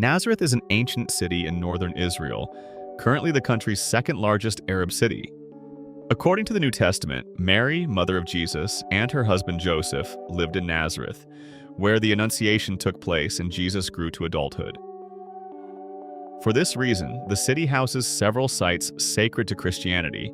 Nazareth is an ancient city in northern Israel, currently the country's second largest Arab city. According to the New Testament, Mary, mother of Jesus, and her husband Joseph lived in Nazareth, where the Annunciation took place and Jesus grew to adulthood. For this reason, the city houses several sites sacred to Christianity,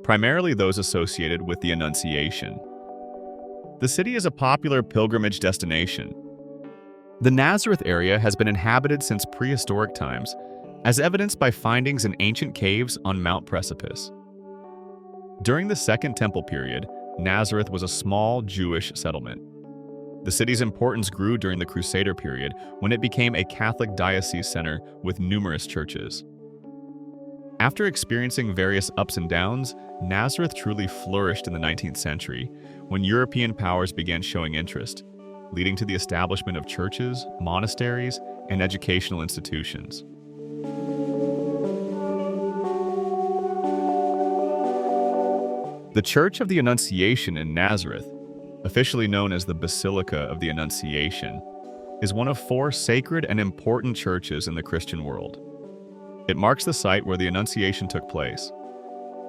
primarily those associated with the Annunciation. The city is a popular pilgrimage destination. The Nazareth area has been inhabited since prehistoric times, as evidenced by findings in ancient caves on Mount Precipice. During the Second Temple period, Nazareth was a small Jewish settlement. The city's importance grew during the Crusader period when it became a Catholic diocese center with numerous churches. After experiencing various ups and downs, Nazareth truly flourished in the 19th century when European powers began showing interest, leading to the establishment of churches, monasteries, and educational institutions. The Church of the Annunciation in Nazareth, officially known as the Basilica of the Annunciation, is one of 4 sacred and important churches in the Christian world. It marks the site where the Annunciation took place.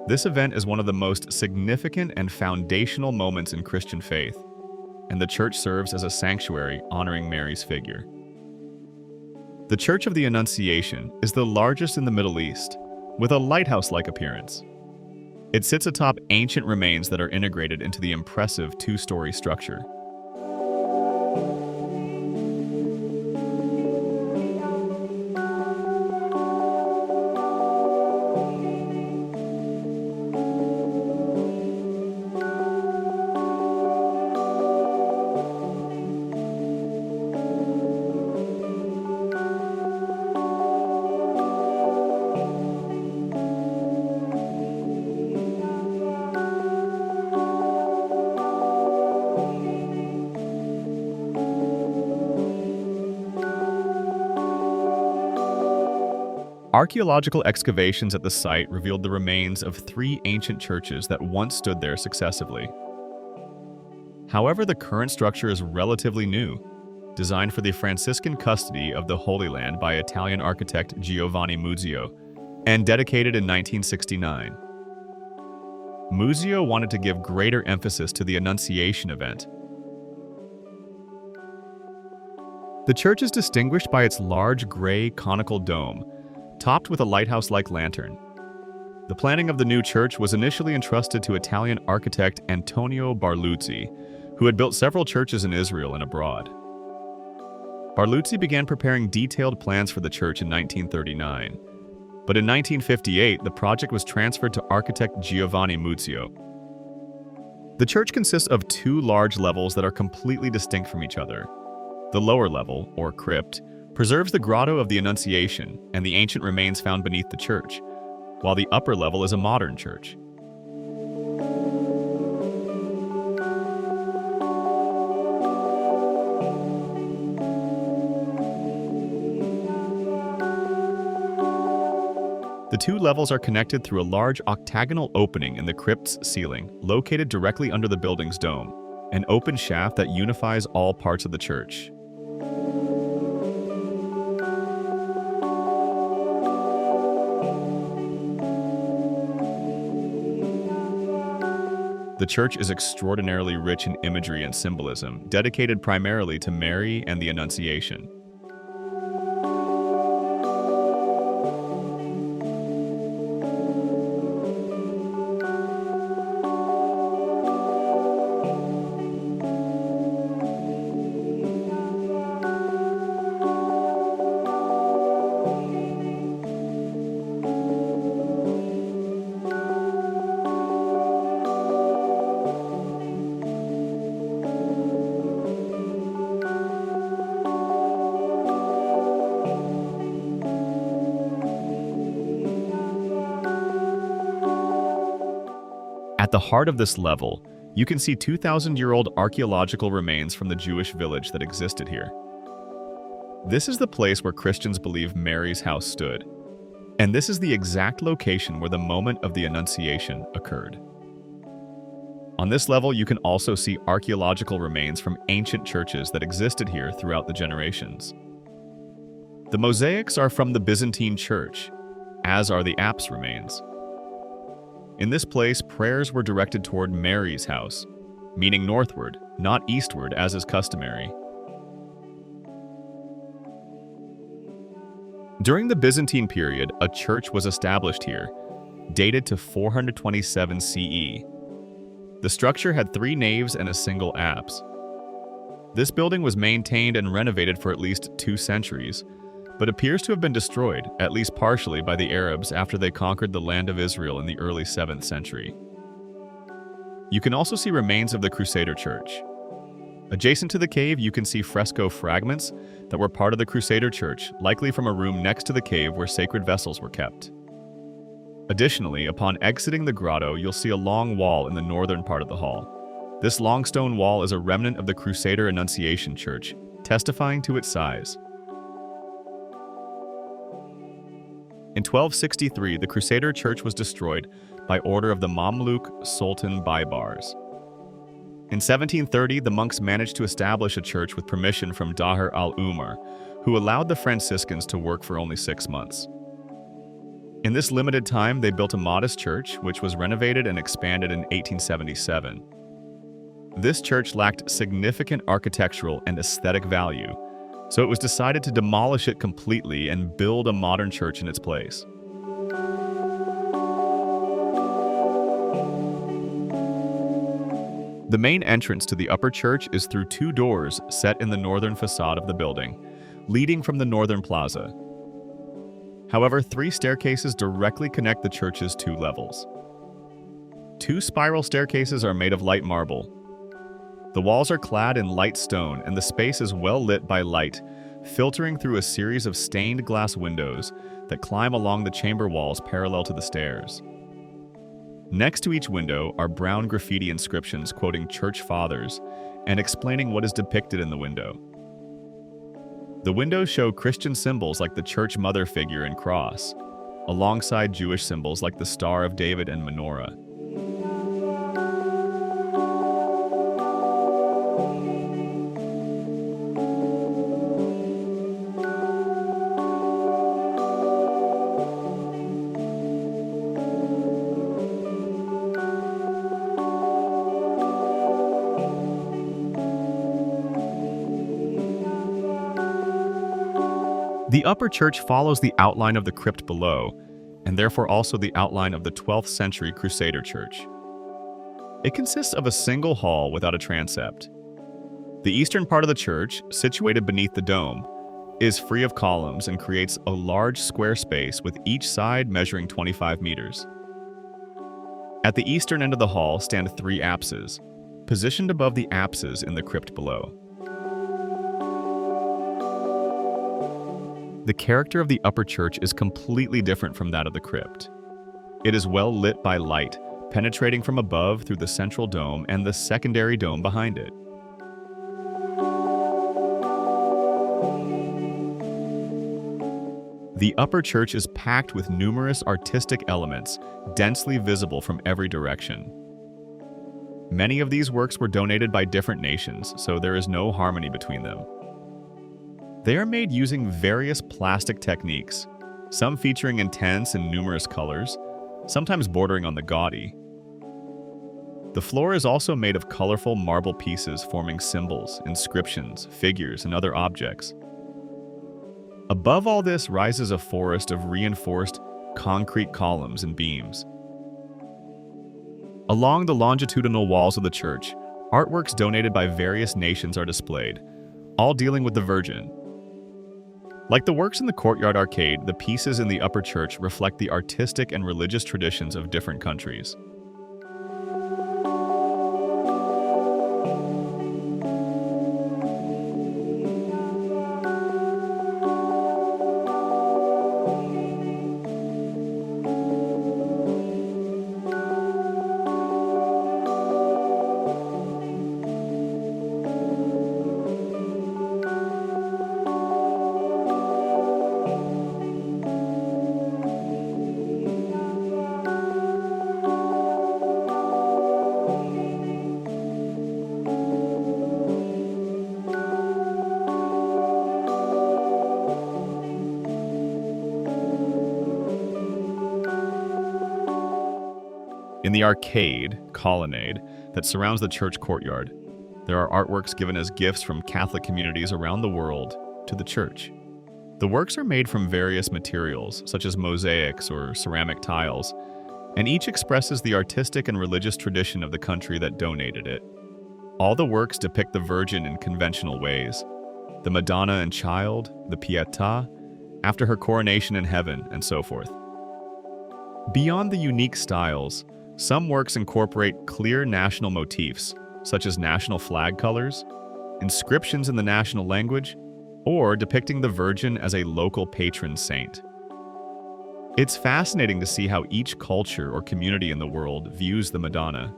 This event is one of the most significant and foundational moments in Christian faith, and the church serves as a sanctuary honoring Mary's figure. The Church of the Annunciation is the largest in the Middle East, with a lighthouse-like appearance. It sits atop ancient remains that are integrated into the impressive 2-story structure. Archaeological excavations at the site revealed the remains of 3 ancient churches that once stood there successively. However, the current structure is relatively new, designed for the Franciscan custody of the Holy Land by Italian architect Giovanni Muzio, and dedicated in 1969. Muzio wanted to give greater emphasis to the Annunciation event. The church is distinguished by its large gray conical dome, topped with a lighthouse-like lantern. The planning of the new church was initially entrusted to Italian architect Antonio Barluzzi, who had built several churches in Israel and abroad. Barluzzi began preparing detailed plans for the church in 1939, but in 1958 the project was transferred to architect Giovanni Muzio. The church consists of 2 large levels that are completely distinct from each other. The lower level, or crypt, preserves the Grotto of the Annunciation and the ancient remains found beneath the church, while the upper level is a modern church. The 2 levels are connected through a large octagonal opening in the crypt's ceiling, located directly under the building's dome, an open shaft that unifies all parts of the church. The church is extraordinarily rich in imagery and symbolism, dedicated primarily to Mary and the Annunciation. At the heart of this level, you can see 2,000-year-old archaeological remains from the Jewish village that existed here. This is the place where Christians believe Mary's house stood, and this is the exact location where the moment of the Annunciation occurred. On this level, you can also see archaeological remains from ancient churches that existed here throughout the generations. The mosaics are from the Byzantine church, as are the apse remains. In this place, prayers were directed toward Mary's house, meaning northward, not eastward as is customary. During the Byzantine period, a church was established here, dated to 427 CE. The structure had 3 naves and a single apse. This building was maintained and renovated for at least 2 centuries, but appears to have been destroyed, at least partially, by the Arabs after they conquered the land of Israel in the early 7th century. You can also see remains of the Crusader church. Adjacent to the cave, you can see fresco fragments that were part of the Crusader church, likely from a room next to the cave where sacred vessels were kept. Additionally, upon exiting the grotto, you'll see a long wall in the northern part of the hall. This long stone wall is a remnant of the Crusader Annunciation church, testifying to its size. In 1263, the Crusader church was destroyed by order of the Mamluk Sultan Baybars. In 1730, the monks managed to establish a church with permission from Daher al-Umar, who allowed the Franciscans to work for only 6 months. In this limited time, they built a modest church, which was renovated and expanded in 1877. This church lacked significant architectural and aesthetic value, so it was decided to demolish it completely and build a modern church in its place. The main entrance to the upper church is through 2 doors set in the northern facade of the building, leading from the northern plaza. However, 3 staircases directly connect the church's 2 levels. 2 spiral staircases are made of light marble. The walls are clad in light stone, and the space is well lit by light, filtering through a series of stained glass windows that climb along the chamber walls parallel to the stairs. Next to each window are brown graffiti inscriptions quoting church fathers and explaining what is depicted in the window. The windows show Christian symbols like the church mother figure and cross, alongside Jewish symbols like the Star of David and menorah. The upper church follows the outline of the crypt below, and therefore also the outline of the 12th century Crusader church. It consists of a single hall without a transept. The eastern part of the church, situated beneath the dome, is free of columns and creates a large square space with each side measuring 25 meters. At the eastern end of the hall stand 3 apses, positioned above the apses in the crypt below. The character of the upper church is completely different from that of the crypt. It is well lit by light, penetrating from above through the central dome and the secondary dome behind it. The upper church is packed with numerous artistic elements, densely visible from every direction. Many of these works were donated by different nations, so there is no harmony between them. They are made using various plastic techniques, some featuring intense and numerous colors, sometimes bordering on the gaudy. The floor is also made of colorful marble pieces forming symbols, inscriptions, figures, and other objects. Above all this rises a forest of reinforced concrete columns and beams. Along the longitudinal walls of the church, artworks donated by various nations are displayed, all dealing with the Virgin. Like the works in the courtyard arcade, the pieces in the upper church reflect the artistic and religious traditions of different countries. In the arcade, colonnade, that surrounds the church courtyard, there are artworks given as gifts from Catholic communities around the world to the church. The works are made from various materials, such as mosaics or ceramic tiles, and each expresses the artistic and religious tradition of the country that donated it. All the works depict the Virgin in conventional ways: the Madonna and Child, the Pietà, after her coronation in heaven, and so forth. Beyond the unique styles, some works incorporate clear national motifs, such as national flag colors, inscriptions in the national language, or depicting the Virgin as a local patron saint. It's fascinating to see how each culture or community in the world views the Madonna.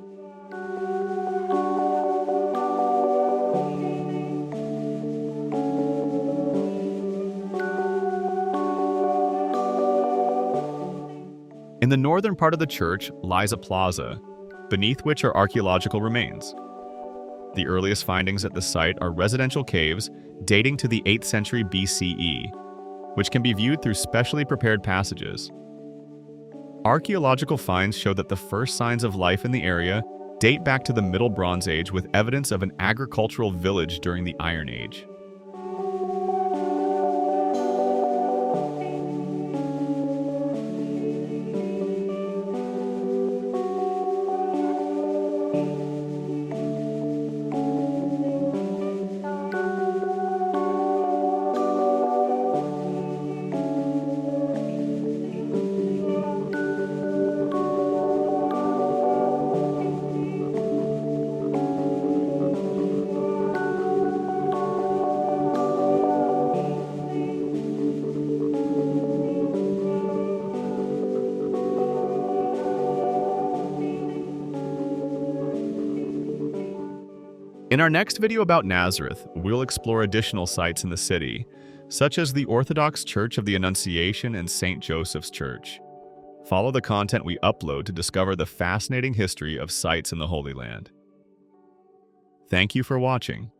In the northern part of the church lies a plaza, beneath which are archaeological remains. The earliest findings at the site are residential caves dating to the 8th century BCE, which can be viewed through specially prepared passages. Archaeological finds show that the first signs of life in the area date back to the Middle Bronze Age, with evidence of an agricultural village during the Iron Age. In our next video about Nazareth, we'll explore additional sites in the city, such as the Orthodox Church of the Annunciation and St. Joseph's Church. Follow the content we upload to discover the fascinating history of sites in the Holy Land. Thank you for watching.